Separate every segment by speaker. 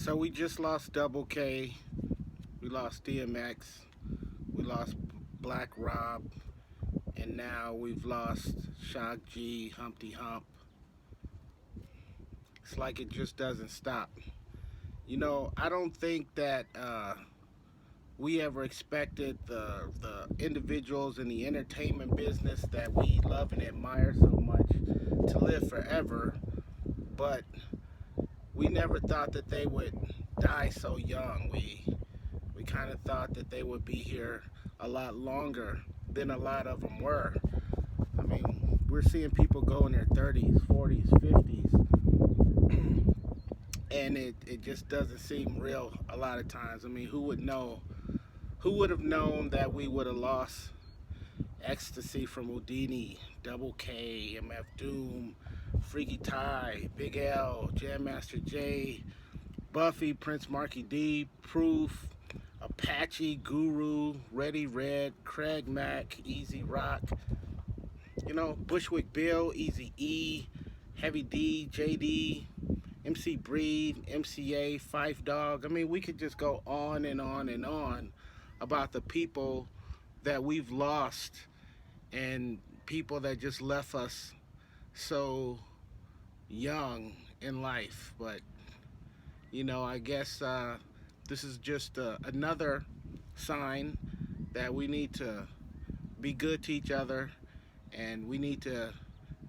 Speaker 1: So we just lost Double K, we lost DMX, we lost Black Rob, and now we've lost Shock G, Humpty Hump. It's like it just doesn't stop. I don't think that we ever expected the individuals in the entertainment business that we love and admire so much to live forever, but we never thought that they would die so young. We kind of thought that they would be here a lot longer than a lot of them were. I mean, we're seeing people go in their 30s, 40s, 50s, and it just doesn't seem real a lot of times. I mean, who would know? Who would have known that we would have lost Ecstasy from Houdini, Double K, MF Doom, Freaky Ty, Big L, Jam Master Jay, Buffy, Prince Marky D, Proof, Apache, Guru, Ready Red, Craig Mack, Easy Rock, Bushwick Bill, Easy E, Heavy D, JD, MC Breed, MCA, Fife Dog. I mean, we could just go on and on and on about the people that we've lost and people that just left us so young in life. But, I guess this is just another sign that we need to be good to each other, and we need to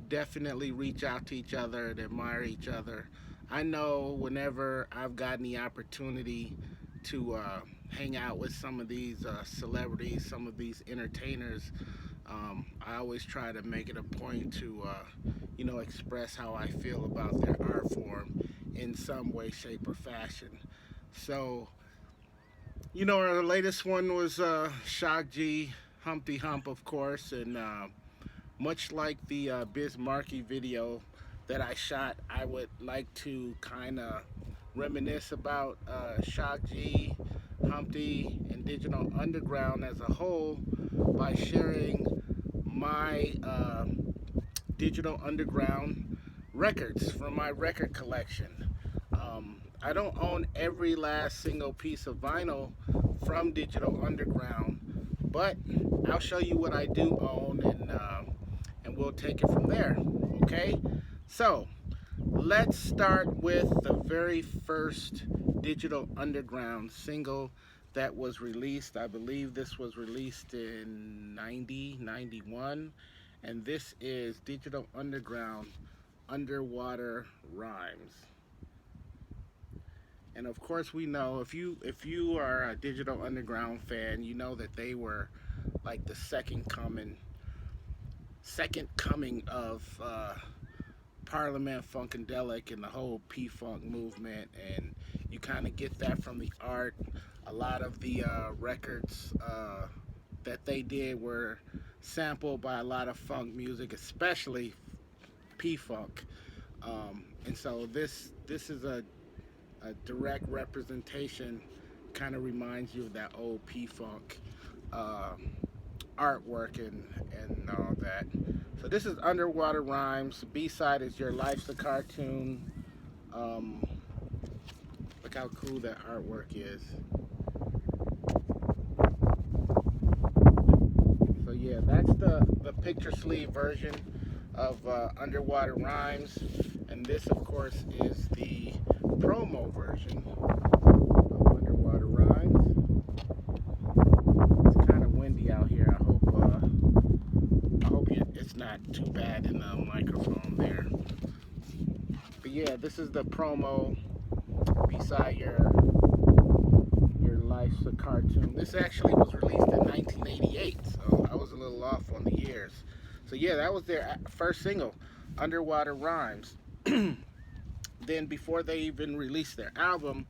Speaker 1: definitely reach out to each other and admire each other. I know whenever I've gotten the opportunity to hang out with some of these celebrities, some of these entertainers, I always try to make it a point to, express how I feel about their art form in some way, shape, or fashion. So, our latest one was Shock G, Humpty Hump, of course, and much like the Biz Markie video that I shot, I would like to kind of reminisce about Shock G, Humpty, and Digital Underground as a whole by sharing my Digital Underground records from my record collection. I don't own every last single piece of vinyl from Digital Underground, but I'll show you what I do own, and we'll take it from there. Okay, so let's start with the very first Digital Underground single that was released. I believe this was released in 90, 91, and this is Digital Underground, Underwater Rhymes. And of course, we know if you are a Digital Underground fan, you know that they were like the second coming of Parliament Funkadelic and the whole P-Funk movement, and you kind of get that from the art. A lot of the records that they did were sampled by a lot of funk music, especially P-Funk. And so this is a direct representation. Kind of reminds you of that old P-Funk uh, artwork and all that. So this is Underwater Rhymes. B-side is Your Life's a Cartoon. Um, Look how cool that artwork is. So yeah, that's the picture sleeve version of Underwater Rhymes. And this, of course, is the promo version of Underwater Rhymes. It's kind of windy out here. I hope it's not too bad in the microphone there. But yeah, this is the promo beside your life's a cartoon. This actually was released in 1988, so I was a little off on the years. So yeah, that was their first single, Underwater Rhymes. Then before they even released their album,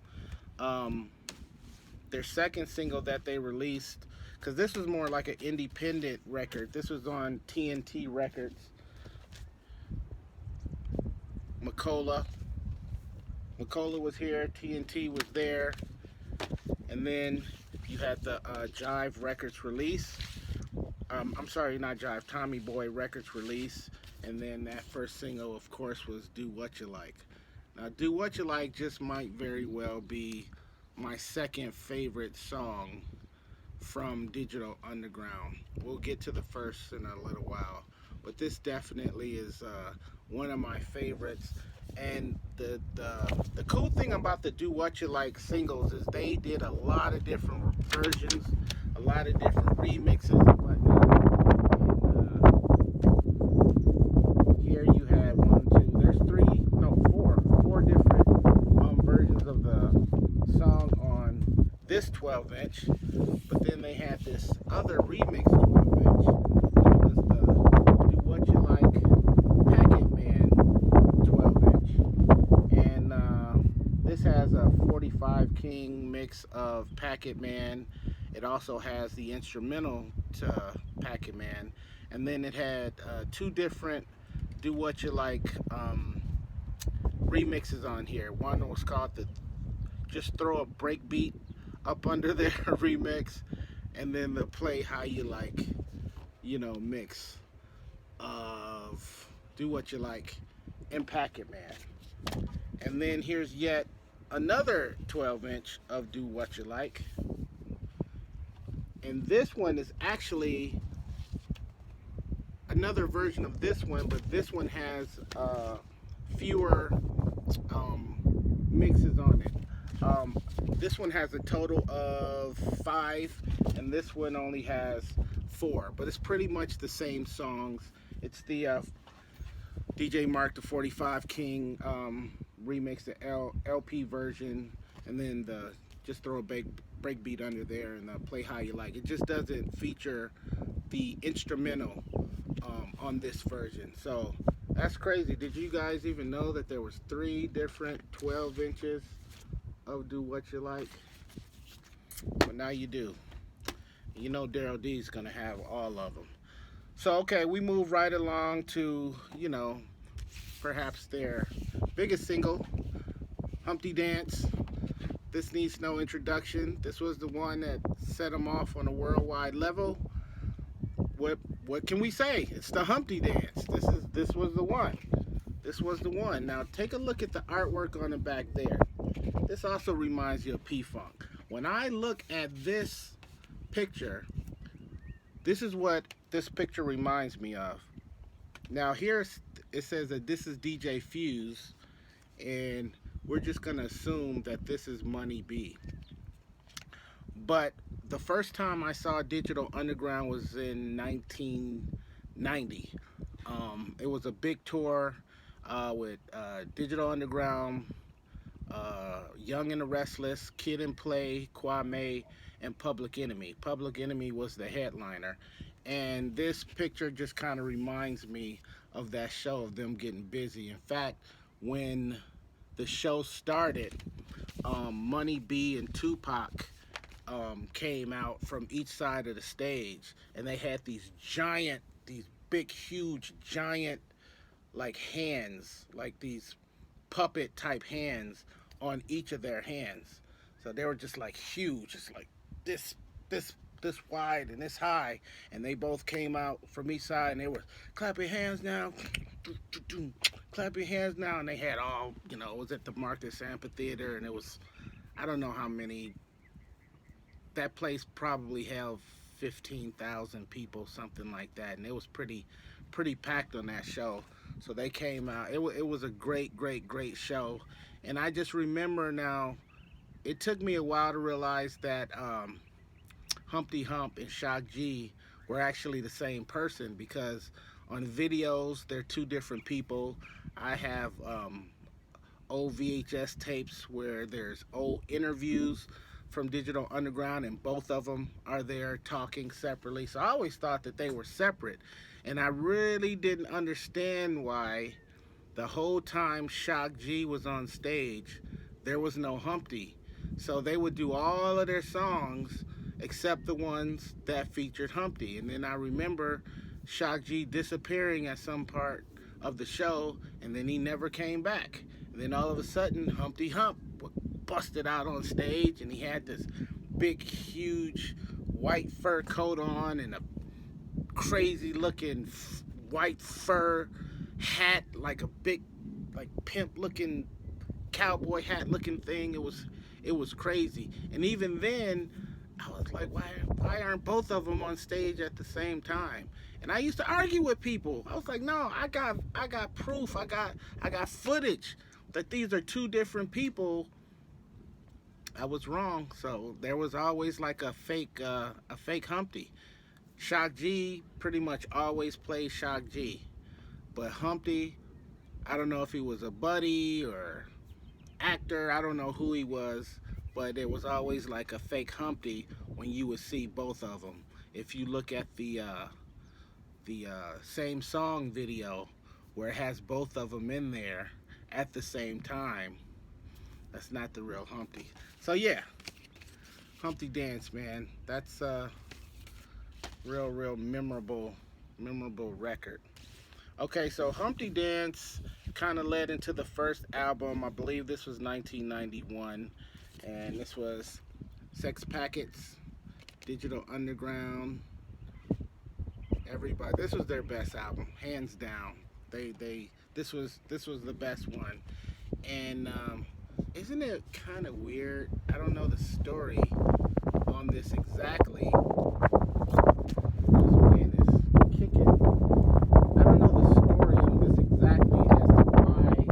Speaker 1: their second single that they released, because this was more like an independent record. This was on TNT Records. Macola was here. TNT was there. And then you had the Jive Records release. I'm sorry, not Jive, Tommy Boy Records release. And then that first single, of course, was Do What You Like. Now, Do What You Like just might very well be my second favorite song from Digital Underground. We'll get to the first in a little while, but this definitely is one of my favorites. And the cool thing about the Do What You Like singles is they did a lot of different versions, a lot of different remixes and whatnot. Here you have one, two. There's three, no, four different versions of the song on this 12-inch. But then they had this other remix 12-inch, which was the Do What You Like Packet Man 12-inch. And this has a 45 King mix of Packet Man. It also has the instrumental to Packet Man. And then it had two different Do What You Like remixes on here. One was called the Just Throw a Breakbeat Up Under There remix, and then the Play How You Like, mix of Do What You Like and Packet Man. And then here's yet another 12-inch of Do What You Like. And this one is actually another version of this one, but this one has fewer mixes on it. This one has a total of 5, and this one only has 4, but it's pretty much the same songs. It's the DJ Mark the 45 King remix, the LP version, and then the Just Throw a Breakbeat Under There and the Play How You Like. It just doesn't feature the instrumental on this version. So that's crazy. Did you guys even know that there was 3 different 12 inches of Do What You Like? But now you do. You know Daryl D's gonna have all of them. So okay, we move right along to, perhaps their biggest single, Humpty Dance. This needs no introduction. This was the one that set them off on a worldwide level. What can we say? It's the Humpty Dance. This was the one. This was the one. Now take a look at the artwork on the back there. This also reminds you of P-Funk. When I look at this picture, this is what this picture reminds me of. Now here it says that this is DJ Fuse, and we're just gonna assume that this is Money B. But the first time I saw Digital Underground was in 1990. It was a big tour with Digital Underground, Young and the Restless, Kid and Play, Kwame, and Public Enemy. Public Enemy was the headliner. And this picture just kind of reminds me of that show, of them getting busy. In fact, when the show started, Money B and Tupac came out from each side of the stage, and they had these big, huge, giant, like hands, like these puppet type hands on each of their hands. So they were just like huge, just like this wide and this high, and they both came out from each side, and they were clap your hands now, clap your hands now, and they had all, it was at the Marcus Amphitheater, and it was, I don't know how many. That place probably held 15,000 people, something like that, and it was pretty packed on that show. So they came out. It was a great show, and I just remember now. It took me a while to realize that Humpty Hump and Shock G were actually the same person, because on videos they're 2 different people. I have old VHS tapes where there's old interviews from Digital Underground, and both of them are there talking separately. So I always thought that they were separate, and I really didn't understand why the whole time Shock G was on stage there was no Humpty. So they would do all of their songs except the ones that featured Humpty. And then I remember Shock G disappearing at some part of the show, and then he never came back. And then all of a sudden Humpty Hump busted out on stage, and he had this big, huge white fur coat on and a crazy looking white fur hat, like a big, like pimp looking cowboy hat looking thing. It was crazy. And even then, I was like, why aren't both of them on stage at the same time? And I used to argue with people. I was like, no, I got proof. I got footage that these are two different people. I was wrong. So there was always like a fake Humpty. Shock G pretty much always plays Shock G. But Humpty, I don't know if he was a buddy or actor. I don't know who he was, but it was always like a fake Humpty when you would see both of them. If you look at the same song video where it has both of them in there at the same time, that's not the real Humpty. So yeah, Humpty Dance, man. That's a real memorable record. Okay, so Humpty Dance kind of led into the first album. I believe this was 1991, and this was Sex Packets, Digital Underground. Everybody, this was their best album, hands down. This was the best one. And isn't it kind of weird? I don't know the story on this exactly. This man is kicking. I don't know the story on this exactly as to why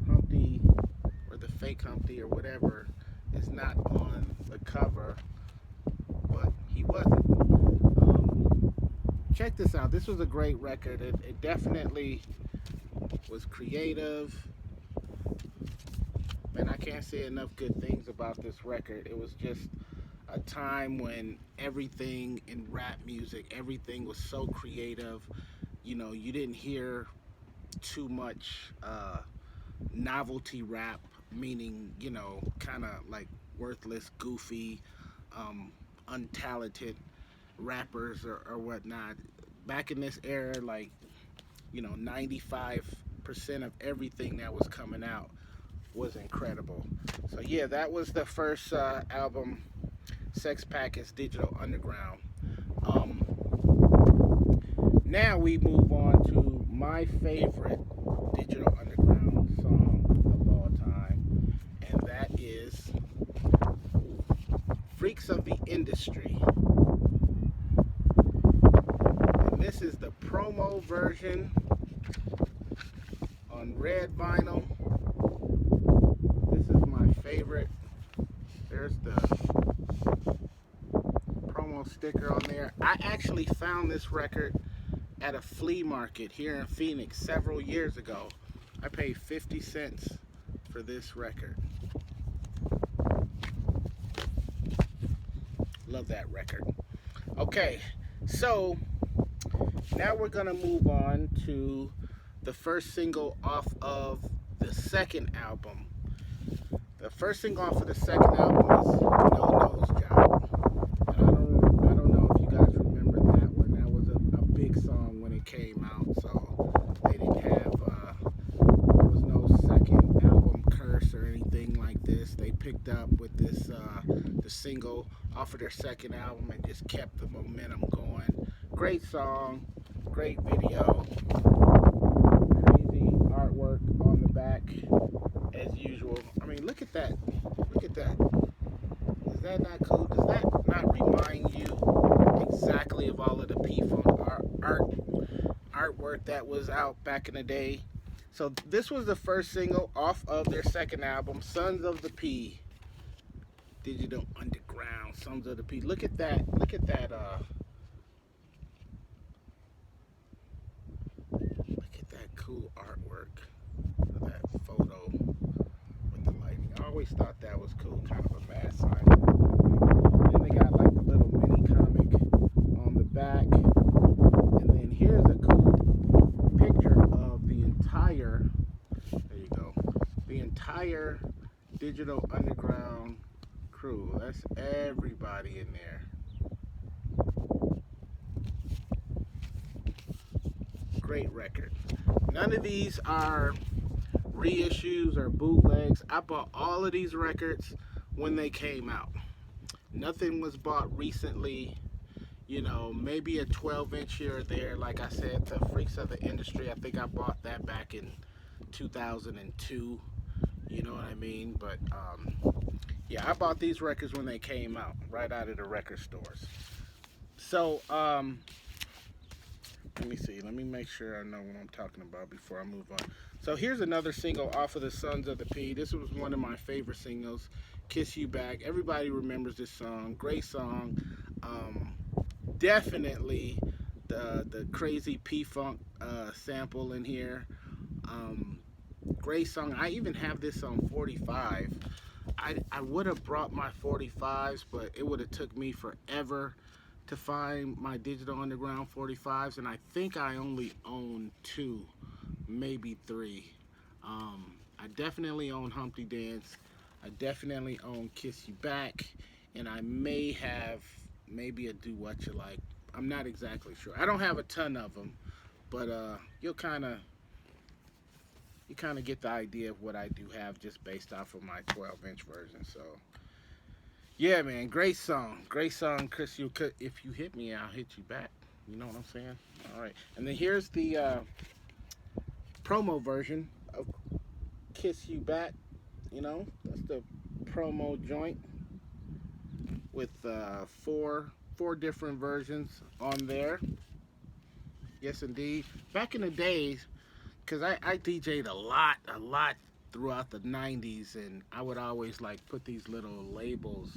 Speaker 1: Humpty, or the fake Humpty or whatever, is not on the cover, but he wasn't. Check this out. This was a great record. It definitely was creative. Man, I can't say enough good things about this record. It was just a time when everything in rap music, everything was so creative. You didn't hear too much novelty rap, meaning, kind of like worthless, goofy, untalented rappers or whatnot. Back in this era, like, 95% of everything that was coming out was incredible. So yeah, that was the first album, Sex Packets, Digital Underground. Now we move on to my favorite Digital Underground song of all time, and that is Freaks of the Industry. And this is the promo version on red vinyl. This is my favorite. There's the promo sticker on there. I actually found this record at a flea market here in Phoenix several years ago. I paid 50 cents for this record. Love that record. Okay, so now we're gonna move on to the first single off of the second album. The first single off of the second album is No Nose Job. And I don't know if you guys remember that one. That was a big song when it came out. So they didn't have there was no second album curse or anything like this. They picked up with this the single off of their second album and just kept the momentum going. Great song, great video, crazy artwork on the back as usual. I mean, look at that. Look at that. Is that not cool? Does that not remind you exactly of all of the P-Funk artwork that was out back in the day? So this was the first single off of their second album, Sons of the P. Digital Underground, Sons of the P. Look at that. Look at that. Look at that cool artwork. Look at that photo with the lighting. I always thought that was cool. Kind of a bad sign. Then they got like the little mini comic on the back. And then here's a cool picture of the entire, there you go, the entire Digital Underground crew. That's everybody in there. Great record. None of these are reissues or bootlegs. I bought all of these records when they came out. Nothing was bought recently. Maybe a 12-inch here or there. Like I said, the Freaks of the Industry, I think I bought that back in 2002. mean? But yeah, I bought these records when they came out, right out of the record stores. So let me see. Let me make sure I know what I'm talking about before I move on. So here's another single off of the Sons of the P. This was one of my favorite singles, "Kiss You Back." Everybody remembers this song. Great song. Um, Definitely the crazy P Funk sample in here. Um, Great song. I even have this on 45. I would have brought my 45s, but it would have took me forever to find my Digital Underground 45s, and I think I only own two, maybe three. I definitely own Humpty Dance. I definitely own Kiss You Back, and I may have maybe a Do What You Like. I'm not exactly sure. I don't have a ton of them, but you kind of get the idea of what I do have just based off of my 12-inch version. So yeah, man, great song, Chris. You could, if you hit me, I'll hit you back. You know what I'm saying? All right, and then here's the promo version of "Kiss You Back." You know, that's the promo joint with four different versions on there. Yes, indeed. Back in the days, because I DJ'd a lot throughout the 90s, and I would always like put these little labels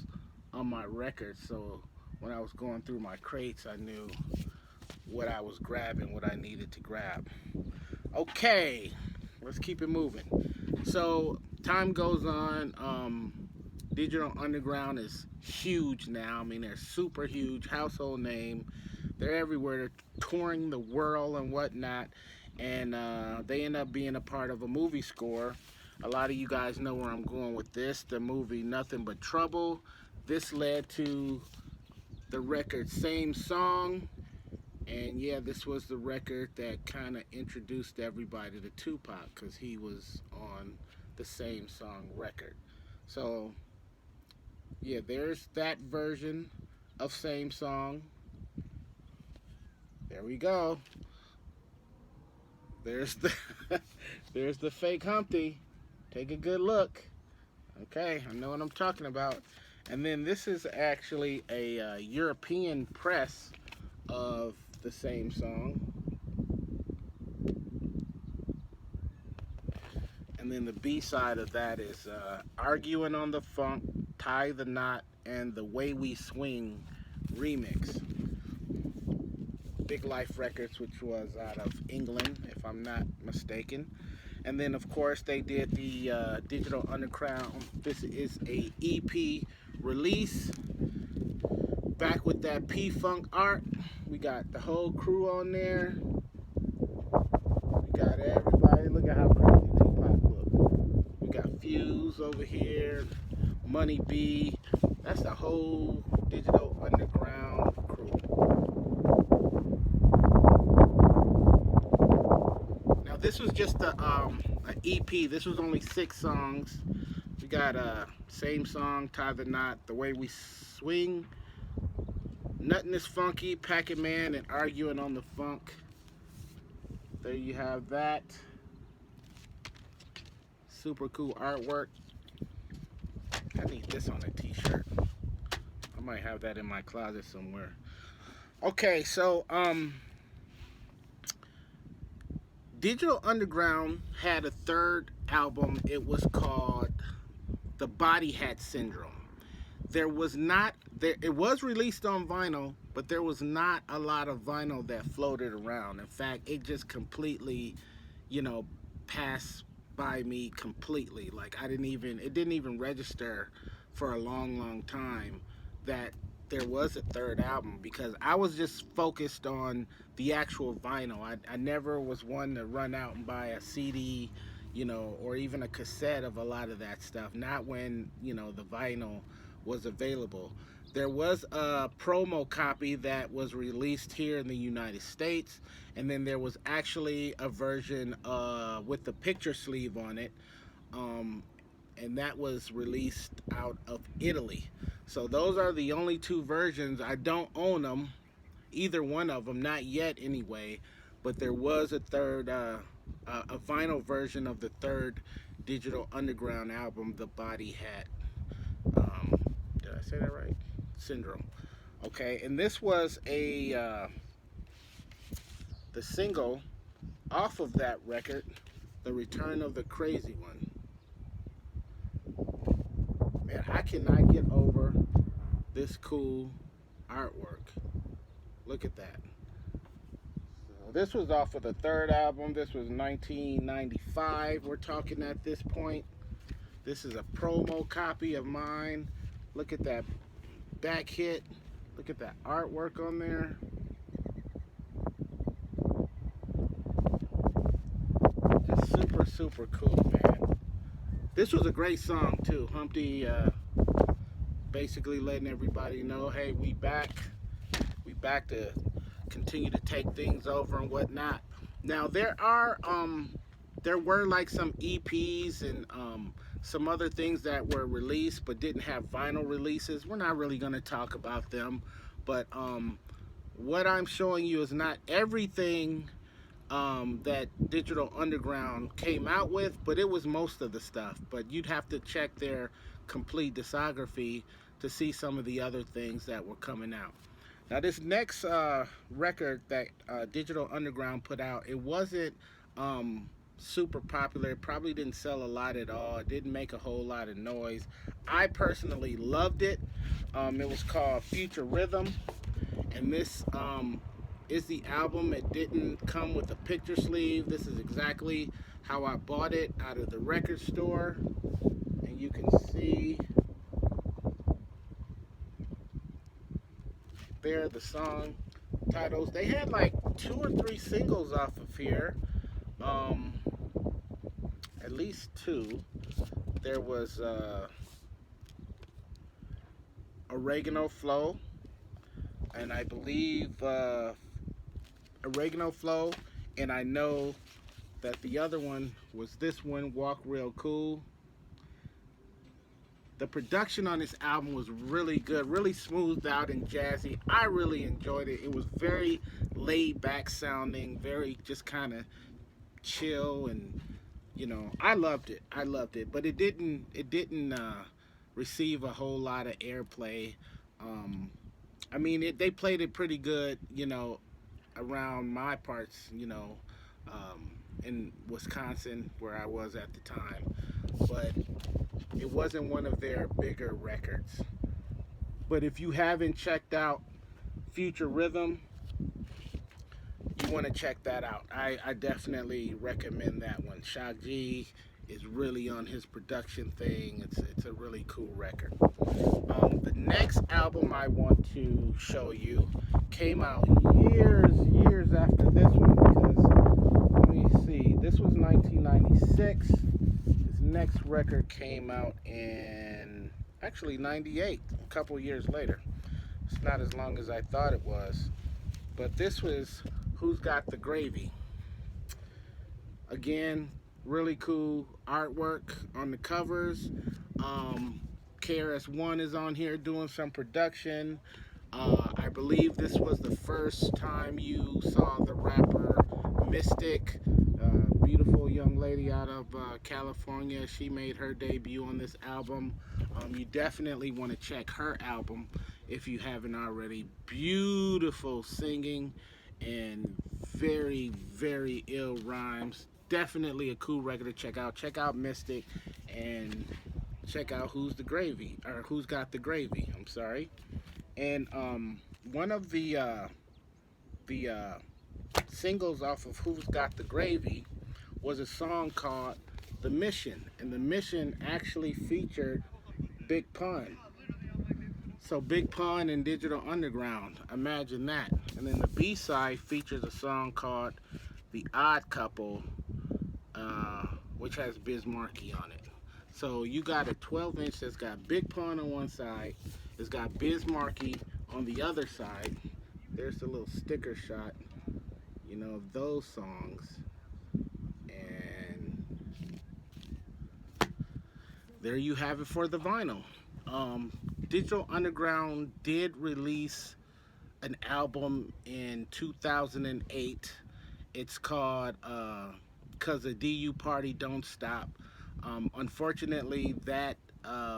Speaker 1: on my records, so when I was going through my crates, I knew what I was grabbing, what I needed to grab. Okay, let's keep it moving. So time goes on. Digital Underground is huge now. I mean, they're super huge, household name. They're everywhere. They're touring the world and whatnot. And they end up being a part of a movie score. A lot of you guys know where I'm going with this. The movie Nothing But Trouble. This led to the record Same Song. And yeah, this was the record that kind of introduced everybody to Tupac because he was on the Same Song record. So yeah, there's that version of Same Song. There we go. There's the there's the fake Humpty. Take a good look. Okay, I know what I'm talking about. And then this is actually a European press of the Same Song. And then the B side of that is Arguing on the Funk, Tie the Knot, and The Way We Swing remix. Big Life Records, which was out of England, if I'm not mistaken. And then, of course, they did the Digital Underground. This is a EP release. Back with that P-Funk art. We got the whole crew on there. We got everybody. Look at how crazy Tupac look. We got Fuse over here. Money B. That's the whole Digital Underground crew. Now this was just an EP. This was only 6 songs. We got Same Song, Tie the Knot, The Way We Swing, Nothing Is Funky, Packet Man, and Arguing on the Funk. There you have that. Super cool artwork. I need this on a t-shirt. I might have that in my closet somewhere. Okay, so Digital Underground had a third album. It was called The Body Hat Syndrome. There was not there. It was released on vinyl, but there was not a lot of vinyl that floated around. In fact, it just completely, passed by me completely. Like it didn't even register for a long, long time that there was a third album because I was just focused on the actual vinyl. I never was one to run out and buy a CD, or even a cassette of a lot of that stuff. Not when, the vinyl was available. There was a promo copy that was released here in the United States, and then there was actually a version with the picture sleeve on it, and that was released out of Italy. So those are the only 2 versions. I don't own them, either one of them, not yet anyway, but there was a third, a vinyl version of the third Digital Underground album, The Body Hat. Um, did I say that right? Syndrome. Okay, and this was a the single off of that record, The Return of the Crazy One. Man, I cannot get over this cool artwork. Look at that. So this was off of the third album. This was 1995. We're talking at this point. This is a promo copy of mine. Look at that back hit. Look at that artwork on there. Just super, super cool, man. This was a great song too. Humpty basically letting everybody know, hey, we back. We back to continue to take things over and whatnot. Now there were like some EPs and some other things that were released but didn't have vinyl releases. We're not really going to talk about them, but what I'm showing you is not everything that Digital Underground came out with, but it was most of the stuff. But you'd have to check their complete discography to see some of the other things that were coming out. Now, this next record that Digital Underground put out, it wasn't super popular. It probably didn't sell a lot at all. It didn't make a whole lot of noise. I personally loved it. It was called Future Rhythm, and this is the album. It didn't come with a picture sleeve. This is exactly how I bought it out of the record store, and you can see there the song titles. They had like 2 or 3 singles off of here, at least 2. There was Oregano Flow, and I believe Oregano Flow, and I know that the other one was this one, Walk Real Cool. The production on this album was really good, really smoothed out and jazzy. I really enjoyed it. It was very laid back sounding, very just kind of chill, and I loved it. I loved it, but it didn't receive a whole lot of airplay. I mean, they played it pretty good, around my parts, in Wisconsin where I was at the time, but it wasn't one of their bigger records. But if you haven't checked out Future Rhythm, you want to check that out. I definitely recommend that one. Shock G is really on his production thing. It's a really cool record. The next album I want to show you came out years after this one, because let me see. This was 1996. His next record came out in actually 98, a couple years later. It's not as long as I thought it was. But this was Who's Got the Gravy. Again, really cool artwork on the covers. KRS-One is on here doing some production. I believe this was the first time you saw the rapper Mystic, beautiful young lady out of California. She made her debut on this album. You definitely want to check her album if you haven't already. Beautiful singing and very, very ill rhymes. Definitely a cool record to check out. Check out Mystic and check out Who's Got the Gravy. I'm sorry. And one of the singles off of Who's Got the Gravy was a song called The Mission, and The Mission actually featured Big Pun. So Big Pun and Digital Underground, imagine that. And then the B-side features a song called The Odd Couple, which has Biz Markie on it. So you got a 12-inch that's got Big Pun on one side, it's got Biz Markie on the other side. There's the little sticker shot, of those songs. And there you have it for the vinyl. Digital Underground did release an album in 2008. It's called "'Cause the DU Party Don't Stop." Unfortunately, that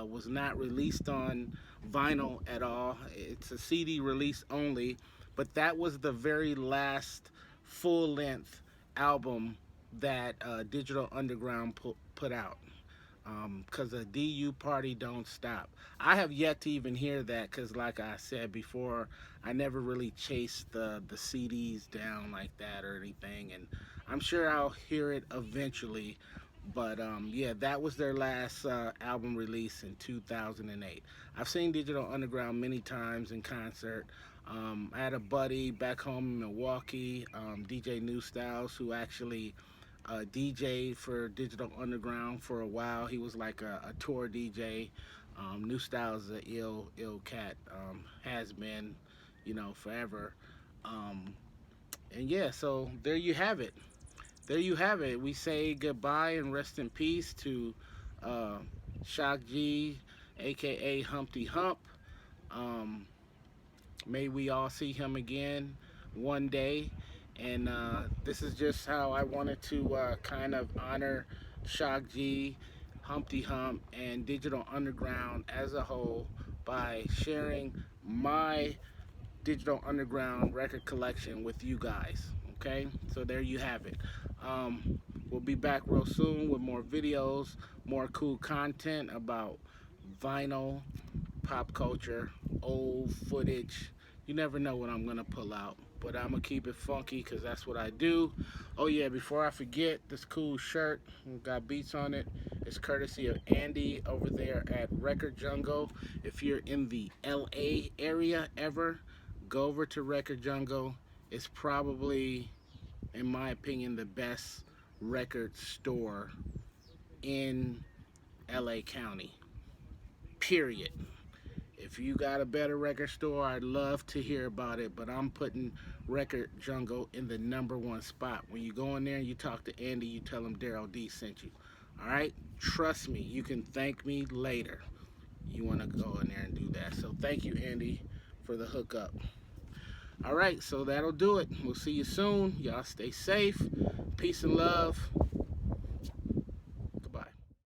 Speaker 1: was not released on vinyl at all. It's a CD release only, but that was the very last full length album that Digital Underground put out. Because the DU party don't stop. I have yet to even hear that because, like I said before, I never really chased the CDs down like that or anything, and I'm sure I'll hear it eventually. But yeah, that was their last album release in 2008. I've seen Digital Underground many times in concert. I had a buddy back home in Milwaukee, DJ New Styles, who actually DJ for Digital Underground for a while. He was like a tour DJ. New Styles is a ill cat. Has been, forever. Um, and yeah, so there you have it. There you have it. We say goodbye and rest in peace to uh, Shock G, aka Humpty Hump. Um, May we all see him again one day. And this is just how I wanted to kind of honor Shock G, Humpty Hump, and Digital Underground as a whole by sharing my Digital Underground record collection with you guys. Okay, so there you have it. We'll be back real soon with more videos, more cool content about vinyl, pop culture, old footage. You never know what I'm gonna pull out, but I'm gonna keep it funky because that's what I do. Oh yeah, before I forget, this cool shirt got beats on it. It's courtesy of Andy over there at Record Jungle. If you're in the LA area ever, go over to Record Jungle. It's probably, in my opinion, the best record store in LA County. Period. If you got a better record store, I'd love to hear about it, but I'm putting Record Jungle in the #1 spot. When you go in there and you talk to Andy, you tell him Daryl D sent you. All right? Trust me, you can thank me later. You want to go in there and do that. So thank you, Andy, for the hookup. All right, so that'll do it. We'll see you soon. Y'all stay safe. Peace and love.